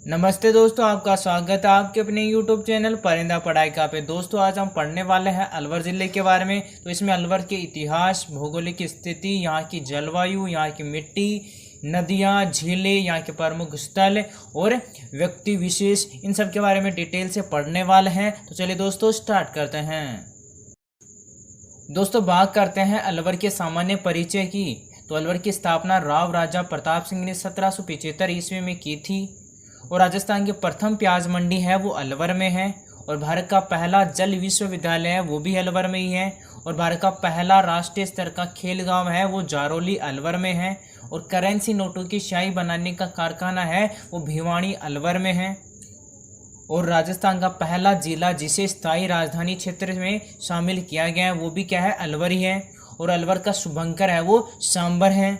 नमस्ते दोस्तों, आपका स्वागत है आपके अपने YouTube चैनल परिंदा पढ़ाई का पे। दोस्तों आज हम पढ़ने वाले हैं अलवर ज़िले के बारे में। तो इसमें अलवर के इतिहास, भौगोलिक स्थिति, यहाँ की जलवायु, यहाँ की मिट्टी, नदियाँ, झीलें, यहाँ के प्रमुख स्थल और व्यक्ति विशेष, इन सब के बारे में डिटेल से पढ़ने वाले हैं। तो चलिए दोस्तों स्टार्ट करते हैं। दोस्तों बात करते हैं अलवर के सामान्य परिचय की। तो अलवर की स्थापना राव राजा प्रताप सिंह ने 1775 ईस्वी में की थी और राजस्थान की प्रथम प्याज मंडी है वो अलवर में है। और भारत का पहला जल विश्वविद्यालय है वो भी अलवर में ही है। और भारत का पहला राष्ट्रीय स्तर का खेल गांव है वो जारोली अलवर में है। और करेंसी नोटों की स्याही बनाने का कारखाना है वो भिवानी अलवर में है। और राजस्थान का पहला जिला जिसे स्थायी राजधानी क्षेत्र में शामिल किया गया है वो भी क्या है, अलवर ही है। और अलवर का शुभंकर है वो सांबर है।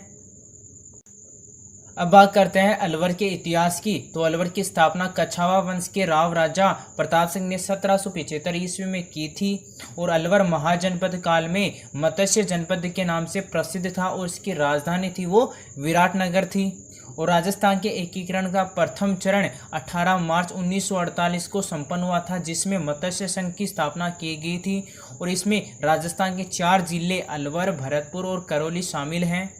अब बात करते हैं अलवर के इतिहास की। तो अलवर की स्थापना कछावा वंश के राव राजा प्रताप सिंह ने 1775 ईस्वी में की थी। और अलवर महाजनपद काल में मत्स्य जनपद के नाम से प्रसिद्ध था और इसकी राजधानी थी वो विराटनगर थी। और राजस्थान के एकीकरण का प्रथम चरण 18 मार्च 1948 को संपन्न हुआ था, जिसमें मत्स्य संघ की स्थापना की गई थी। और इसमें राजस्थान के 4 जिले अलवर, भरतपुर और करौली शामिल हैं।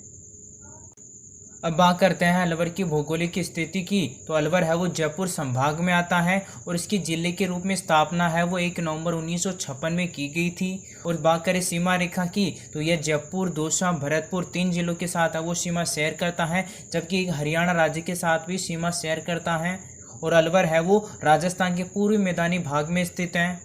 अब बात करते हैं अलवर की भौगोलिक स्थिति की। तो अलवर है वो जयपुर संभाग में आता है और इसकी जिले के रूप में स्थापना है वो 1 नवंबर 1956 में की गई थी। और बात करें सीमा रेखा की तो यह जयपुर, दौसा, भरतपुर 3 जिलों के साथ है वो सीमा शेयर करता है, जबकि हरियाणा राज्य के साथ भी सीमा शेयर करता है। और अलवर है वो राजस्थान के पूर्वी मैदानी भाग में स्थित है।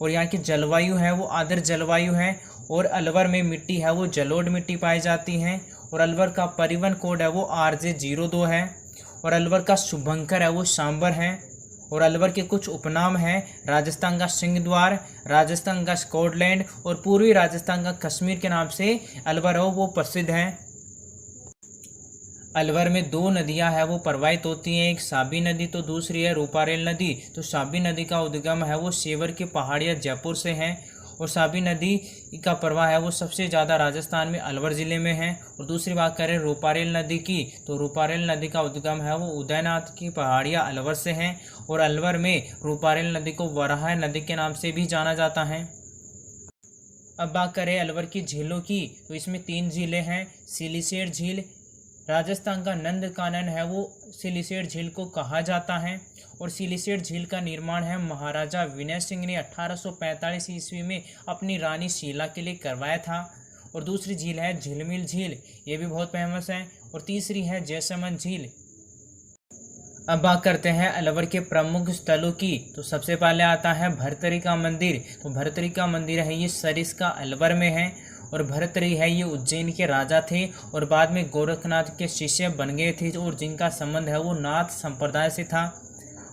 और यहाँ की जलवायु है वो आर्द्र जलवायु है। और अलवर में मिट्टी है वो जलोढ़ मिट्टी पाई जाती है। और अलवर का परिवहन कोड है वो RJ02 है। और अलवर का शुभंकर है वो सांबर है। और अलवर के कुछ उपनाम हैं, राजस्थान का सिंहद्वार, राजस्थान का स्कॉटलैंड और पूर्वी राजस्थान का कश्मीर के नाम से अलवर है वो प्रसिद्ध है। अलवर में 2 नदियां हैं वो प्रवाहित होती हैं, एक साबी नदी तो दूसरी है रूपारेल नदी। तो साबी नदी का उद्गम है वो सेवर की पहाड़ियाँ जयपुर से है। और साबी नदी का प्रवाह है वो सबसे ज़्यादा राजस्थान में अलवर ज़िले में है। और दूसरी बात करें रूपारेल नदी की तो रूपारेल नदी का उद्गम है वो उदयनाथ की पहाड़ियाँ अलवर से हैं। और अलवर में रूपारेल नदी को वराह नदी के नाम से भी जाना जाता है। अब बात करें अलवर की झीलों की तो इसमें 3 झीलें हैं। सिलीसेर झील, राजस्थान का नंदकानन है वो सिलीसेर झील को कहा जाता है। और सिलीसेर झील का निर्माण है महाराजा विनय सिंह ने 1845 ईस्वी में अपनी रानी शीला के लिए करवाया था। और दूसरी झील है झिलमिल झील, ये भी बहुत फेमस है। और तीसरी है जैसमंद झील। अब बात करते हैं अलवर के प्रमुख स्थलों की। तो सबसे पहले आता है भरतरी का मंदिर। तो भरतरी का मंदिर है ये सरिस्का अलवर में है। और भरतरी है ये उज्जैन के राजा थे और बाद में गोरखनाथ के शिष्य बन गए थे और जिनका संबंध है वो नाथ संप्रदाय से था।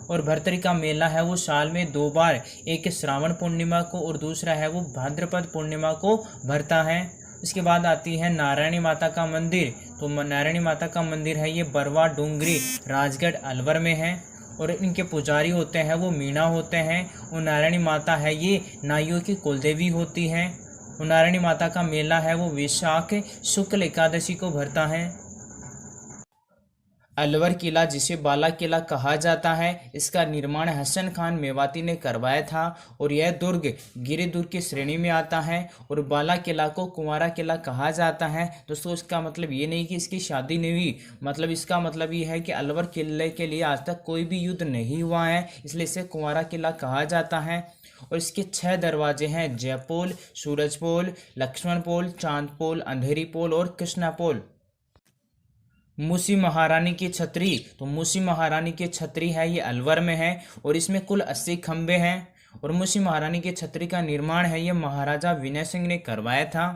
और भरतरी का मेला है वो साल में 2 बार, एक श्रावण पूर्णिमा को और दूसरा है वो भाद्रपद पूर्णिमा को भरता है। इसके बाद आती है नारायणी माता का मंदिर। तो नारायणी माता का मंदिर है ये बरवा डूंगरी राजगढ़ अलवर में है। और इनके पुजारी होते हैं वो मीणा होते हैं। और नारायणी माता है ये नाइयों की कुलदेवी होती है। और नारायणी माता का मेला है वो वैशाख शुक्ल एकादशी को भरता है। अलवर किला जिसे बाला किला कहा जाता है, इसका निर्माण हसन खान मेवाती ने करवाया था। और यह दुर्ग गिरिदुर्ग की श्रेणी में आता है। और बाला किला को कुंवारा किला कहा जाता है। दोस्तों इसका मतलब ये नहीं कि इसकी शादी नहीं हुई, मतलब इसका मतलब ये है कि अलवर किले के लिए आज तक कोई भी युद्ध नहीं हुआ है, इसलिए इसे कुंवारा किला कहा जाता है। और इसके 6 दरवाजे हैं, जयपोल, सूरजपोल, लक्ष्मणपोल, चांदपोल, अंधेरी पोल और कृष्णापोल। मूसी महारानी की छतरी। तो मूसी महारानी की छतरी है ये अलवर में है और इसमें कुल 80 खंबे हैं। और मूसी महारानी की छतरी का निर्माण है ये महाराजा विनय सिंह ने करवाया था।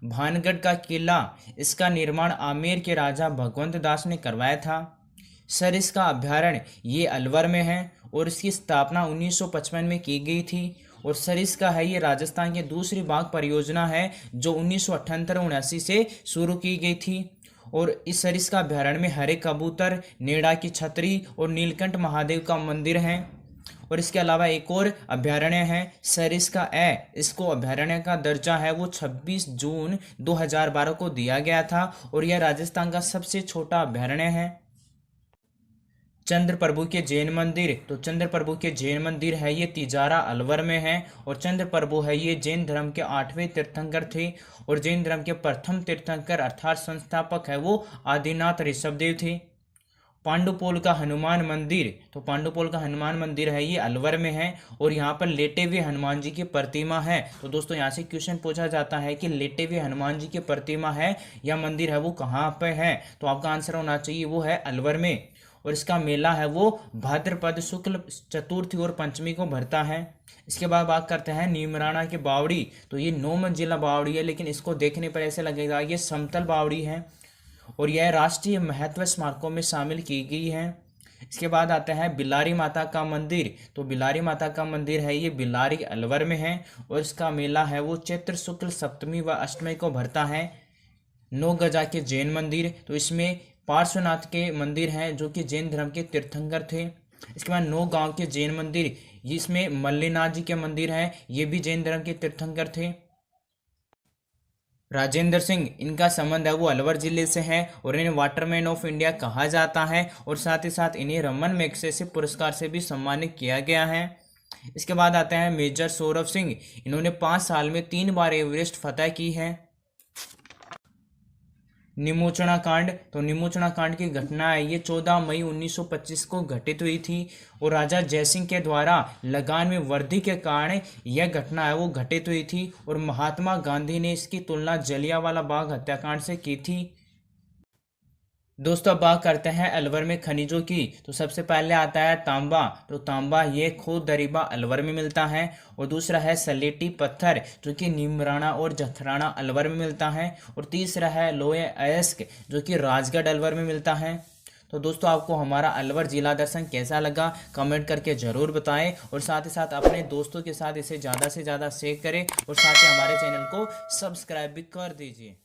भानगढ़ का किला, इसका निर्माण आमेर के राजा भगवंत दास ने करवाया था। सरिस का अभ्यारण्य ये अलवर में है और इसकी स्थापना 1955 में की गई थी। और सरिस्का है ये राजस्थान की दूसरी बाघ परियोजना है जो 1978-79 से शुरू की गई थी। और इस सरिस्का अभ्यारण्य में हरे कबूतर, नेड़ा की छतरी और नीलकंठ महादेव का मंदिर है। और इसके अलावा एक और अभ्यारण्य है सरिस्का ए, इसको अभ्यारण्य का दर्जा है वो 26 जून 2012 को दिया गया था और यह राजस्थान का सबसे छोटा अभ्यारण्य है। चंद्र प्रभु के जैन मंदिर, तो चंद्र प्रभु के जैन मंदिर है ये तिजारा अलवर में है। और चंद्र प्रभु है ये जैन धर्म के 8वें तीर्थंकर थे और जैन धर्म के प्रथम तीर्थंकर अर्थात संस्थापक है वो आदिनाथ ऋषभदेव थे। पांडुपोल का हनुमान मंदिर, तो पांडुपोल का हनुमान मंदिर है ये अलवर में है और यहाँ पर लेटे हुए हनुमान जी की प्रतिमा है। तो दोस्तों यहाँ से क्वेश्चन पूछा जाता है कि लेटे हुए हनुमान जी की प्रतिमा है या मंदिर है वो कहाँ पे है, तो आपका आंसर होना चाहिए वो है अलवर में। और इसका मेला है वो भाद्रपद शुक्ल चतुर्थी और पंचमी को भरता है। इसके बाद बात करते हैं नीमराणा की बावड़ी, तो ये 9 मंजिला बावड़ी है, लेकिन इसको देखने पर ऐसे लगेगा ये समतल बावड़ी है और यह राष्ट्रीय महत्व स्मारकों में शामिल की गई है। इसके बाद आता है बिलारी माता का मंदिर, तो बिलारी माता का मंदिर है ये बिलारी अलवर में है और इसका मेला है वो चैत्र शुक्ल सप्तमी व अष्टमी को भरता है। 9 गजा के जैन मंदिर, तो इसमें पार्श्वनाथ के मंदिर हैं जो कि जैन धर्म के तीर्थंकर थे। इसके बाद 9 गांव के जैन मंदिर, जिसमें मल्लीनाथ जी के मंदिर हैं, ये भी जैन धर्म के तीर्थंकर थे। राजेंद्र सिंह, इनका संबंध है वो अलवर जिले से है और इन्हें वाटरमैन ऑफ इंडिया कहा जाता है और साथ ही साथ इन्हें रमन मैग्सेसे पुरस्कार से भी सम्मानित किया गया है। इसके बाद आते हैं मेजर सौरभ सिंह, इन्होंने 5 साल में 3 बार एवरेस्ट फतह की है। निमोचना कांड, तो निमोचना कांड की घटना है ये 14 मई 1925 को घटित हुई थी और राजा जयसिंह के द्वारा लगान में वृद्धि के कारण यह घटना है वो घटित हुई थी और महात्मा गांधी ने इसकी तुलना जलियांवाला बाग हत्याकांड से की थी। दोस्तों अब बात करते हैं अलवर में खनिजों की, तो सबसे पहले आता है तांबा, तो तांबा ये खोद दरीबा अलवर में मिलता है। और दूसरा है सलेटी पत्थर जो कि नीमराणा और जथराणा अलवर में मिलता है। और तीसरा है लोहे अयस्क जो कि राजगढ़ अलवर में मिलता है। तो दोस्तों आपको हमारा अलवर जिला दर्शन कैसा लगा कमेंट करके ज़रूर बताएं और साथ ही साथ अपने दोस्तों के साथ इसे ज़्यादा से ज़्यादा शेयर करें और साथ ही हमारे चैनल को सब्सक्राइब भी कर दीजिए।